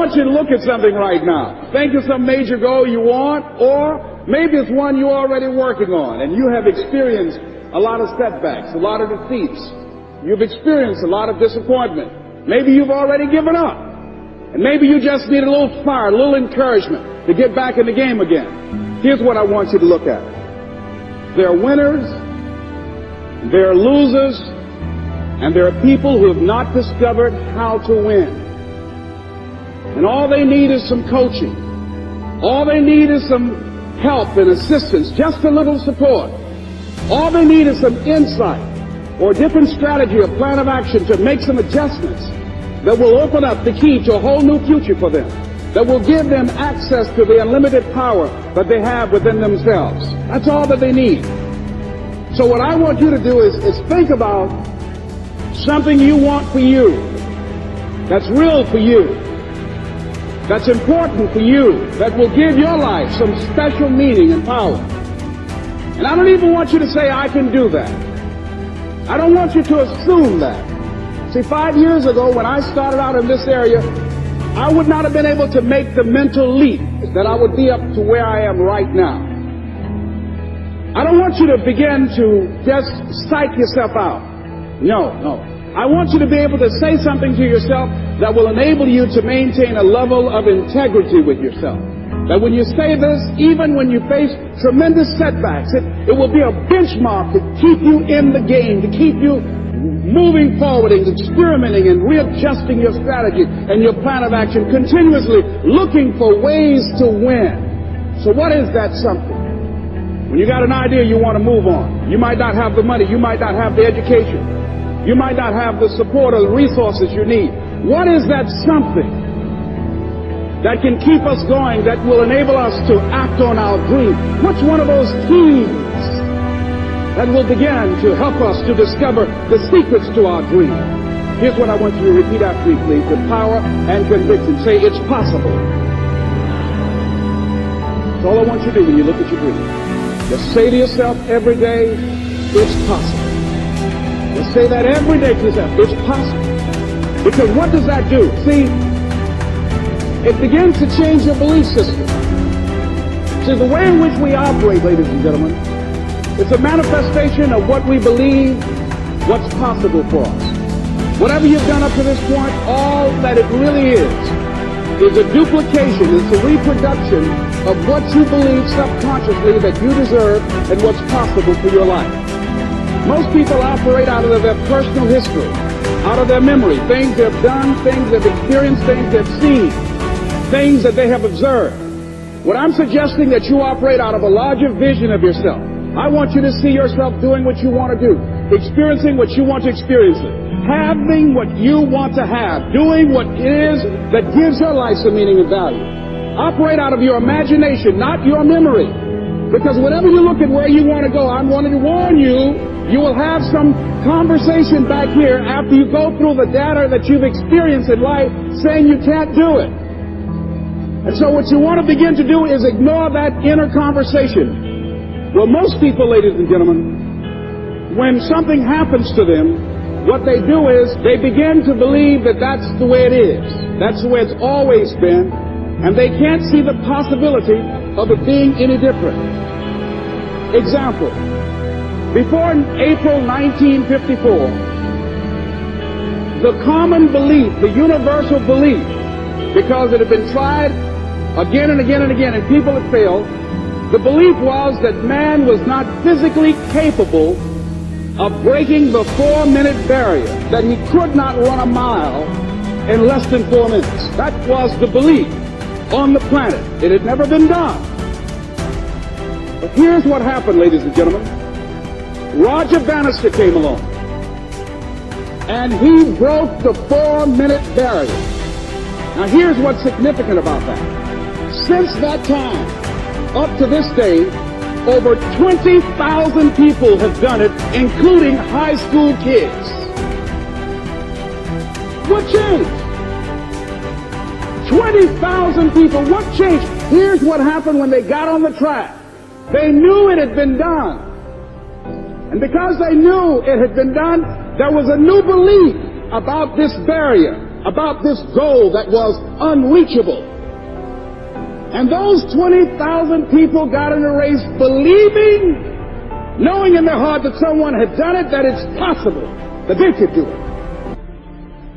want you to look at something right now. Think of some major goal you want, or maybe it's one you're already working on, and you have experienced a lot of setbacks, a lot of defeats. You've experienced a lot of disappointment. Maybe you've already given up. And maybe you just need a little fire, a little encouragement to get back in the game again. Here's what I want you to look at. There are winners, there are losers, and there are people who have not discovered how to win. And all they need is some coaching. All they need is some help and assistance, just a little support. All they need is some insight or a different strategy, a plan of action to make some adjustments that will open up the key to a whole new future for them, that will give them access to the unlimited power that they have within themselves. That's all that they need. So what I want you to do is think about something you want for you, that's real for you, that's important for you, that will give your life some special meaning and power. And I don't even want you to say, I can do that. I don't want you to assume that. See, 5 years ago, when I started out in this area, I would not have been able to make the mental leap that I would be up to where I am right now. I don't want you to begin to just psych yourself out. No. I want you to be able to say something to yourself that will enable you to maintain a level of integrity with yourself. That when you say this, even when you face tremendous setbacks, it will be a benchmark to keep you in the game, to keep you moving forward and experimenting and readjusting your strategy and your plan of action, continuously looking for ways to win. So what is that something? When you got an idea, you want to move on. You might not have the money. You might not have the education. You might not have the support or the resources you need. What is that something that can keep us going, that will enable us to act on our dream? What's one of those keys that will begin to help us to discover the secrets to our dream? Here's what I want you to repeat after me, please, with power and conviction. Say, it's possible. That's all I want you to do when you look at your dream. Just say to yourself every day, it's possible. Just say that every day to yourself, it's possible. Because what does that do? See, it begins to change your belief system. See, the way in which we operate, ladies and gentlemen, it's a manifestation of what we believe, what's possible for us. Whatever you've done up to this point, all that it really is a duplication, it's a reproduction of what you believe subconsciously that you deserve and what's possible for your life. Most people operate out of their personal history, out of their memory, things they've done, things they've experienced, things they've seen, things that they have observed. What I'm suggesting that you operate out of a larger vision of yourself. I want you to see yourself doing what you want to do, experiencing what you want to experience, having what you want to have, doing what it is that gives your life some meaning and value. Operate out of your imagination, not your memory. Because whenever you look at where you want to go, I'm wanting to warn you, you will have some conversation back here after you go through the data that you've experienced in life saying you can't do it. And so what you want to begin to do is ignore that inner conversation. Well, most people, ladies and gentlemen, when something happens to them, what they do is they begin to believe that that's the way it is. That's the way it's always been. And they can't see the possibility of it being any different. Example. Before April 1954, the common belief, the universal belief, because it had been tried again and again and again and people had failed, the belief was that man was not physically capable of breaking the 4-minute barrier, that he could not run a mile in less than 4 minutes. That was the belief on the planet. It had never been done. But here's what happened, ladies and gentlemen. Roger Bannister came along, and he broke the 4-minute barrier. Now here's what's significant about that. Since that time, up to this day, over 20,000 people have done it, including high school kids. What changed? 20,000 people. What changed? Here's what happened when they got on the track. They knew it had been done. And because they knew it had been done, there was a new belief about this barrier. about this goal that was unreachable. And those 20,000 people got in a race believing, knowing in their heart that someone had done it, that it's possible, that they could do it.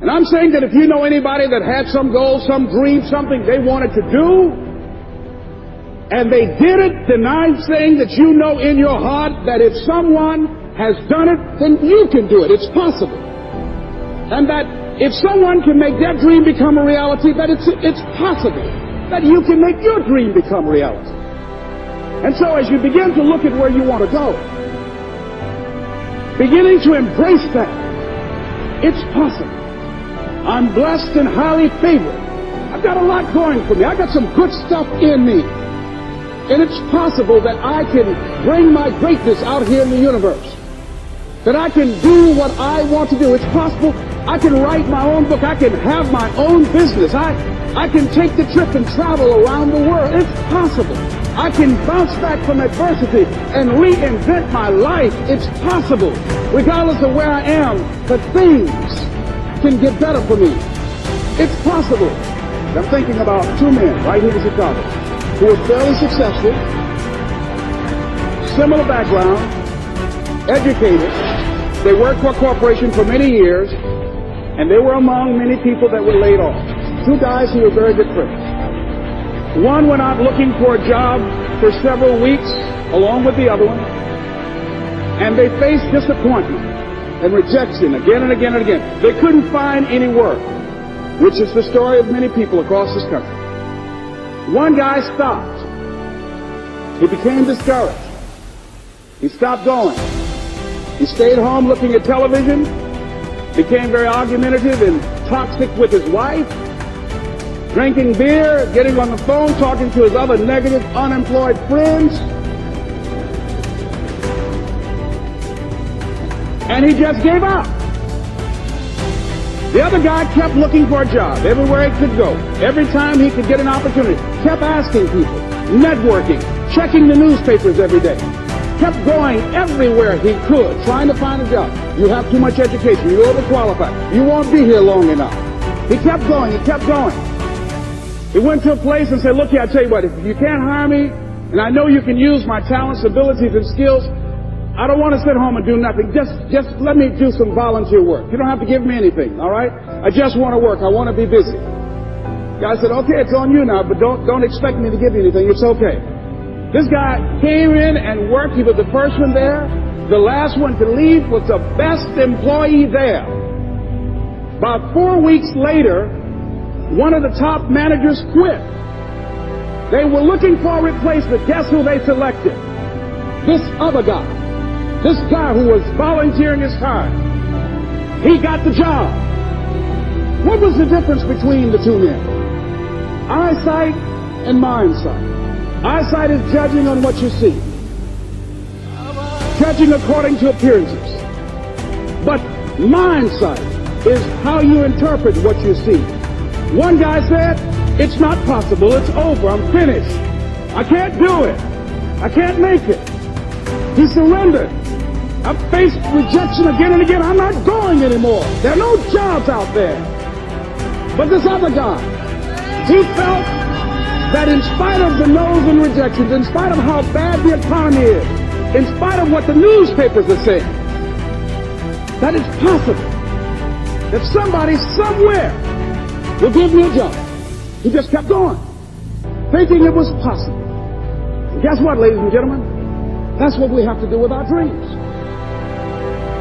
And I'm saying that if you know anybody that had some goal, some dream, something they wanted to do, and they did it, then I'm saying that you know in your heart that if someone has done it, then you can do it. It's possible. And that if someone can make their dream become a reality, that it's possible that you can make your dream become reality. And so as you begin to look at where you want to go, beginning to embrace that, it's possible. I'm blessed and highly favored. I've got a lot going for me. I've got some good stuff in me. And it's possible that I can bring my greatness out here in the universe. That I can do what I want to do. It's possible I can write my own book. I can have my own business. I can take the trip and travel around the world. It's possible. I can bounce back from adversity and reinvent my life. It's possible. Regardless of where I am, that things can get better for me. It's possible. I'm thinking about two men right here in Chicago who were fairly successful, similar background, educated. They worked for a corporation for many years, and they were among many people that were laid off. Two guys who were very good friends. One went out looking for a job for several weeks along with the other one, and they faced disappointment and rejection again and again and again. They couldn't find any work, which is the story of many people across this country. One guy stopped. He became discouraged. He stopped going. He stayed home looking at television, became very argumentative and toxic with his wife, drinking beer, getting on the phone, talking to his other negative, unemployed friends. And he just gave up. The other guy kept looking for a job everywhere he could go. Every time he could get an opportunity, kept asking people, networking, checking the newspapers every day. Kept going everywhere he could, trying to find a job. You have too much education. You're overqualified. You won't be here long enough. He kept going. He kept going. He went to a place and said, look here, I tell you what, if you can't hire me, and I know you can use my talents, abilities, and skills, I don't want to sit home and do nothing. Just let me do some volunteer work. You don't have to give me anything, all right? I just want to work. I want to be busy. The guy said, okay, it's on you now, but don't expect me to give you anything. It's okay. This guy came in and worked. He was the first one there. The last one to leave was the best employee there. About 4 weeks later, one of the top managers quit. They were looking for a replacement. Guess who they selected? This other guy. This guy who was volunteering his time. He got the job. What was the difference between the two men? Eyesight and mindsight. Eyesight is judging on what you see. Judging according to appearances. But mindsight is how you interpret what you see. One guy said, it's not possible, it's over, I'm finished. I can't do it. I can't make it. He surrendered. I've faced rejection again and again. I'm not going anymore. There are no jobs out there. But this other guy, he felt that in spite of the no's and rejections, in spite of how bad the economy is, in spite of what the newspapers are saying, that it's possible that somebody somewhere will give me a job. He just kept going, thinking it was possible. And guess what, ladies and gentlemen? That's what we have to do with our dreams.